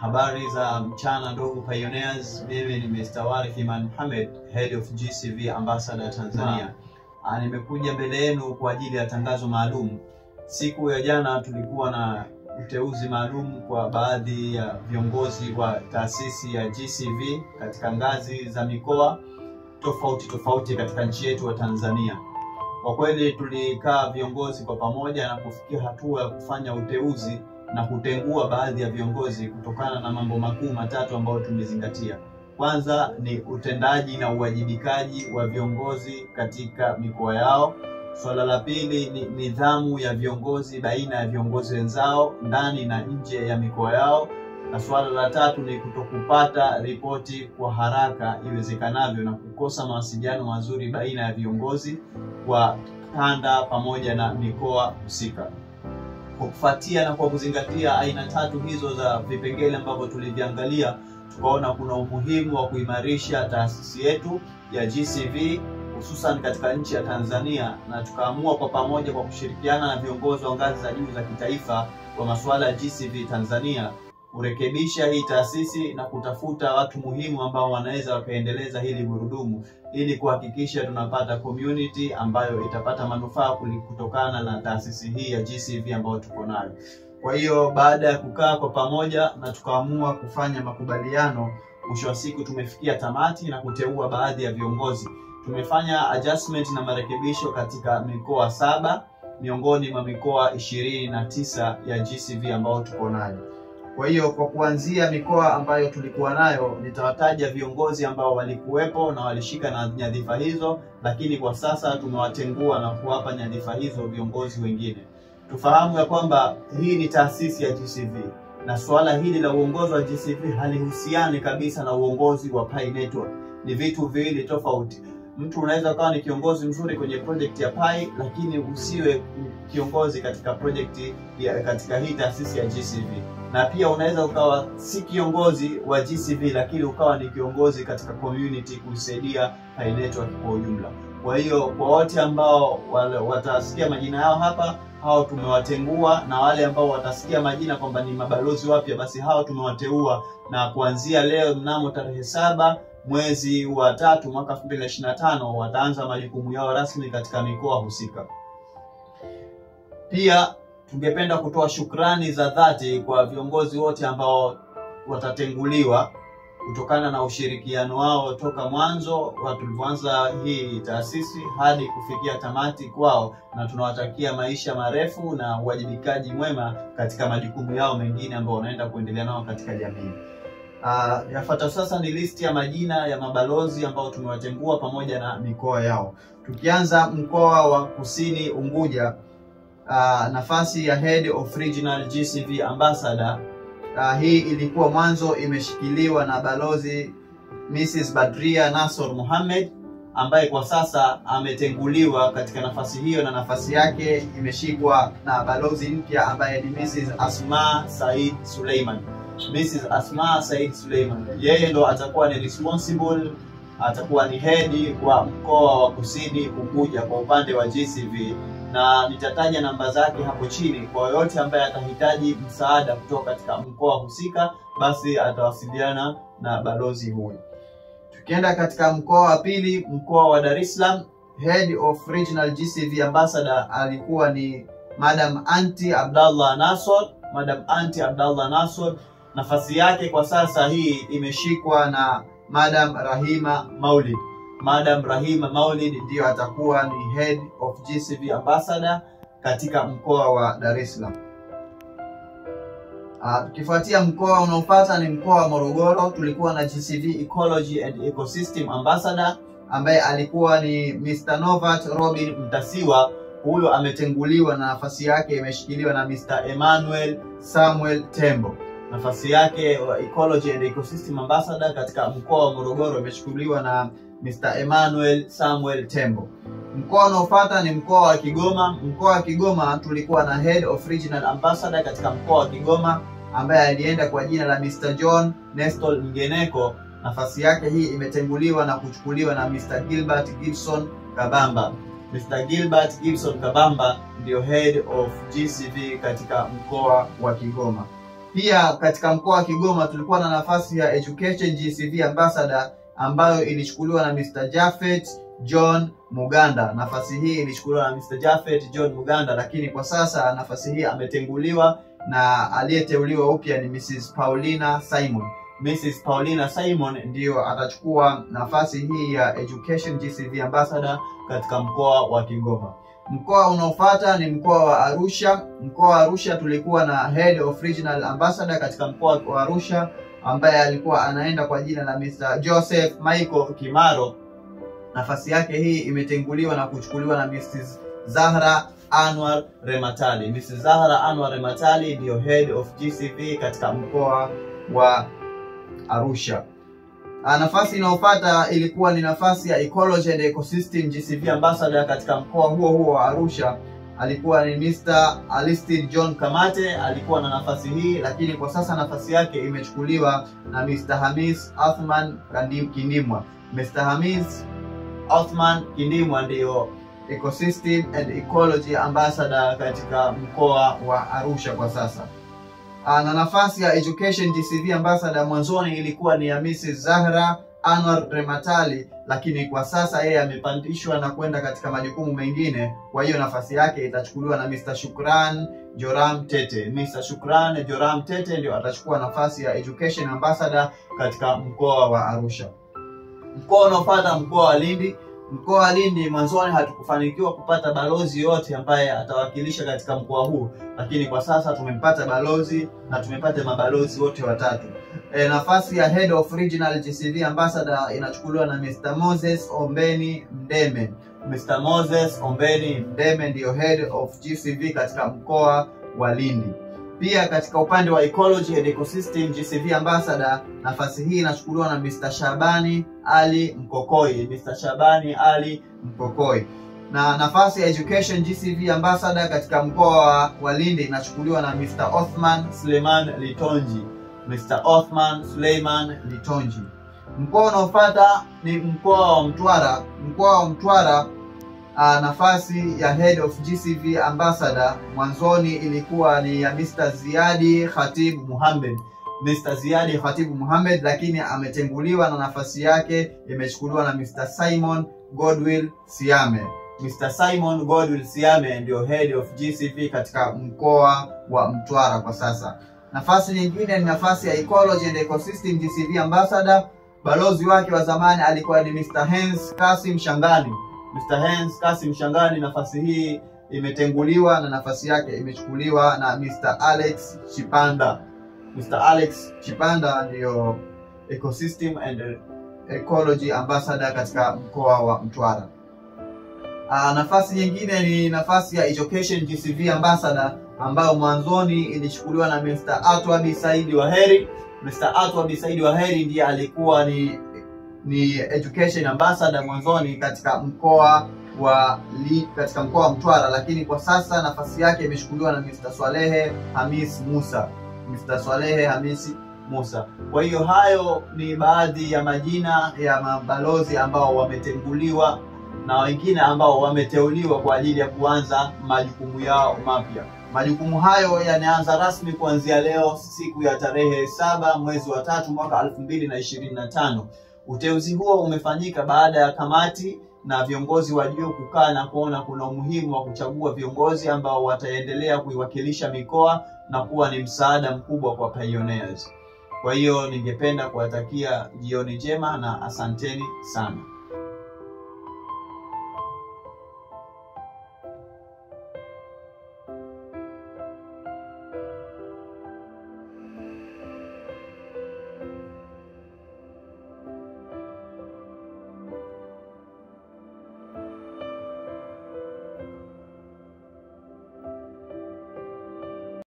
Habari za mchana ndugu pioneers, mimi ni Mr. Warith Iman Mohamed, Head of GCV Ambassador Tanzania. Nimekuja mbele yenu kwa ajili ya tangazo maalum. Siku ya jana tulikuwa na uteuzi maalum kwa baadhi ya viongozi wa taasisi ya GCV katika ngazi za mikoa tofauti katika nchi yetu wa Tanzania. Kwa kweli tulikaa viongozi kwa pamoja na kufikia hatua ya kufanya uteuzi na kutengua baadhi ya viongozi kutokana na mambo makuu matatu ambayo tumezingatia. Kwanza ni utendaji na uwajibikaji wa viongozi katika mikoa yao. Swala la pili ni nidhamu ya viongozi baina ya viongozi wenzao ndani na nje ya mikoa yao. Na swala la tatu ni kutokupata ripoti kwa haraka iwezekanavyo na kukosa mawasiliano mazuri baina ya viongozi kwa kanda pamoja na mikoa husika. Kwa kufuatia na kwa kuzingatia aina tatu hizo za vipengele ambavyo tuliviangalia, tukaona kuna umuhimu wa kuimarisha taasisi yetu ya GCV hususan katika nchi ya Tanzania, na tukaamua kwa pamoja kwa kushirikiana na viongozi wa ngazi za juu za kitaifa kwa masuala ya GCV Tanzania kurekebisha hii taasisi na kutafuta watu muhimu ambao wanaweza wakaendeleza hili gurudumu ili kuhakikisha tunapata community ambayo itapata manufaa kutokana na taasisi hii ya GCV ambayo tuko nayo. Kwa hiyo baada ya kukaa kwa pamoja na tukaamua kufanya makubaliano, mwisho wa siku tumefikia tamati na kuteua baadhi ya viongozi. Tumefanya adjustment na marekebisho katika mikoa 7 miongoni mwa mikoa 29 ya GCV ambayo tuko nayo. Kwa hiyo kwa kuanzia mikoa ambayo tulikuwa nayo, nitawataja viongozi ambao walikuwepo na walishika na nyadhifa hizo, lakini kwa sasa tumewatengua na kuwapa nyadhifa hizo viongozi wengine. Tufahamu ya kwamba hii ni taasisi ya GCV na swala hili la uongozi wa GCV halihusiani kabisa na uongozi wa Pi Network. Ni vitu viwili tofauti. Mtu unaweza kuwa ni kiongozi mzuri kwenye project ya Pi, lakini usiwe kiongozi katika project katika hii taasisi ya GCV. Na pia unaweza ukawa si kiongozi wa GCV lakini ukawa ni kiongozi katika community kusaidia Pi Network kwa ujumla. Kwa hiyo kwa wote ambao watasikia majina yao hapa, hao tumewatengua, na wale ambao watasikia majina kwamba ni mabalozi wapya, basi hao tumewateua, na kuanzia leo mnamo tarehe 7 mwezi wa 3 mwaka 2025 wataanza majukumu yao rasmi katika mikoa husika. Pia tungependa kutoa shukrani za dhati kwa viongozi wote ambao watatenguliwa kutokana na ushirikiano wao toka mwanzo tulipoanza hii taasisi hadi kufikia tamati kwao, na tunawatakia maisha marefu na uwajibikaji mwema katika majukumu yao mengine ambao wanaenda kuendelea nao katika jamii. Yafuata sasa ni listi ya majina ya mabalozi ambao tumewatengua pamoja na mikoa yao. Tukianza mkoa wa Kusini Unguja, nafasi ya Head of Regional GCV Ambassador, hii ilikuwa mwanzo imeshikiliwa na balozi Mrs. Badria Nasor Mohamed, ambaye kwa sasa ametenguliwa katika nafasi hiyo na nafasi yake imeshikwa na balozi mpya ambaye ni Mrs. Asma Said Suleiman. Mrs. Asma Said Suleiman, yeye ndo atakuwa ni responsible, atakuwa ni head wa mkoa wa Kusini Unguja kwa upande wa GCV, na nitataja namba zake hapo chini. Kwa yote ambaye atahitaji msaada kutoka katika mkoa husika, basi atawasiliana na balozi huyu. Tukienda katika mkoa wa pili, mkoa wa Dar es Salaam, Head of Regional GCV Ambassador alikuwa ni Madam Anti Abdallah Nasor. Madam Anti Abdallah Nasor, nafasi yake kwa sasa hii imeshikwa na Madam Rahima Maulid. Madam Rahima Maulid ndio atakuwa ni Head of GCV Ambassador katika mkoa wa Dar es Salaam. Tukifuatia mkoa unaofuata ni mkoa wa Morogoro, tulikuwa na GCV Ecology and Ecosystem Ambassador ambaye alikuwa ni Mr. Novat Robin Mtasiwa. Huyo ametenguliwa na nafasi yake imeshikiliwa na Mr. Emmanuel Samuel Tembo. Nafasi yake Ecology and Ecosystem Ambassador katika mkoa wa Morogoro imechukuliwa na Mr. Emmanuel Samuel Tembo. Mkoa unaofuata ni mkoa wa Kigoma. Mkoa wa Kigoma tulikuwa na Head of Regional Ambassador katika mkoa wa Kigoma ambaye alienda kwa jina la Mr. John Nestor Mgeneko. Nafasi yake hii imetenguliwa na kuchukuliwa na Mr. Gilbert Gibson Kabamba. Mr. Gilbert Gibson Kabamba ndio Head of GCV katika mkoa wa Kigoma. Pia katika mkoa wa Kigoma tulikuwa na nafasi ya Education GCV Ambassador ambayo ilichukuliwa na Mr. Japhet John Muganda. Nafasi hii ilichukuliwa na Mr. Japhet John Muganda, lakini kwa sasa nafasi hii ametenguliwa na aliyeteuliwa upya ni Mrs. Paulina Simon. Mrs. Paulina Simon ndiyo atachukua nafasi hii ya Education GCV Ambassador katika mkoa wa Kigoma. Mkoa unaofuata ni mkoa wa Arusha. Mkoa wa Arusha tulikuwa na Head of Regional Ambassador katika mkoa wa Arusha ambaye alikuwa anaenda kwa jina la Mr. Joseph Michael Kimaro. Nafasi yake hii imetenguliwa na kuchukuliwa na Mrs. Zahra Anwar Rematali. Mrs. Zahra Anwar Rematali ndiyo Head of GCV katika mkoa wa Arusha. Nafasi inayofuata ilikuwa ni nafasi ya Ecology and Ecosystem GCV Ambassador katika mkoa huo wa Arusha. Alikuwa ni Mr. Aristide John Kamate, alikuwa na nafasi hii, lakini kwa sasa nafasi yake imechukuliwa na Mr. Hamis Athman Kindimwa. Mr. Hamis Athman Kindimwa ndiyo Ecosystem and Ecology Ambassador katika mkoa wa Arusha kwa sasa. Na nafasi ya Education GCV Ambassador mwanzoni ilikuwa ni ya Mrs. Zahra Anwar Rematali, lakini kwa sasa yeye amepandishwa na kwenda katika majukumu mengine. Kwa hiyo nafasi yake itachukuliwa na Mr. Shukran Joram Tete. Mr. Shukran Joram Tete ndio atachukua nafasi ya Education Ambassador katika mkoa wa Arusha. Mkoa unaofuata mkoa wa Lindi. Mkoa wa Lindi mwanzoni hatukufanikiwa kupata balozi yote ambaye atawakilisha katika mkoa huu, lakini kwa sasa tumempata balozi na tumepata mabalozi wote watatu. Nafasi ya Head of Regional GCV Ambassador inachukuliwa na Mr. Moses Ombeni Mdeme. Mr. Moses Ombeni Mdeme ndiyo Head of GCV katika mkoa wa Lindi. Pia katika upande wa Ecology and Ecosystem GCV Ambassador, nafasi hii inachukuliwa na Mr. Shabani Ali Mkokoi. Mr. Shabani Ali Mkokoi. Na nafasi ya Education GCV Ambassador katika mkoa wa Lindi inachukuliwa na Mr. Othman Suleiman Litonji. Mr. Othman Suleiman Litonji. Mkoa unaofuata ni mkoa wa Mtwara. Mkoa wa Mtwara, nafasi ya Head of GCV Ambassador mwanzoni ilikuwa ni ya Mr. Ziadi Khatib Muhammad. Mr. Ziadi Khatib Muhammad, lakini ametenguliwa na nafasi yake imechukuliwa na Mr. Simon Godwill Siame. Mr. Simon Godwill Siame ndio Head of GCV katika mkoa wa Mtwara kwa sasa. Nafasi nyingine ni nafasi ya Ecology and Ecosystem GCV Ambassador. Balozi wake wa zamani alikuwa ni Mr. Hens Kasim Shangani. Mr. Hens Kasim Shangani, nafasi hii imetenguliwa na nafasi yake imechukuliwa na Mr. Alex Chipanda. Mr. Alex Chipanda ndiyo Ecosystem and Ecology Ambassador katika mkoa wa Mtwara. Nafasi nyingine ni nafasi ya Education GCV Ambassador ambayo mwanzoni ilichukuliwa na Mr. Atwabi Saidi Waheri. Mr. Atwabi Saidi Waheri ndiye alikuwa ni Education Ambassador mwanzoni katika mkoa wa Mtwara, lakini kwa sasa nafasi yake imechukuliwa na Mr. Swalehe Hamis Musa. Mr. Swalehe Hamisi Musa. Kwa hiyo hayo ni baadhi ya majina ya mabalozi ambao wametenguliwa na wengine ambao wameteuliwa kwa ajili ya kuanza majukumu yao mapya. Majukumu hayo yanaanza rasmi kuanzia leo, siku ya tarehe 7 mwezi wa 3 mwaka 2025. Uteuzi huo umefanyika baada ya kamati na viongozi wa juu kukaa na kuona kuna umuhimu wa kuchagua viongozi ambao wataendelea kuiwakilisha mikoa na kuwa ni msaada mkubwa kwa pioneers. Kwa hiyo ningependa kuwatakia jioni njema na asanteni sana.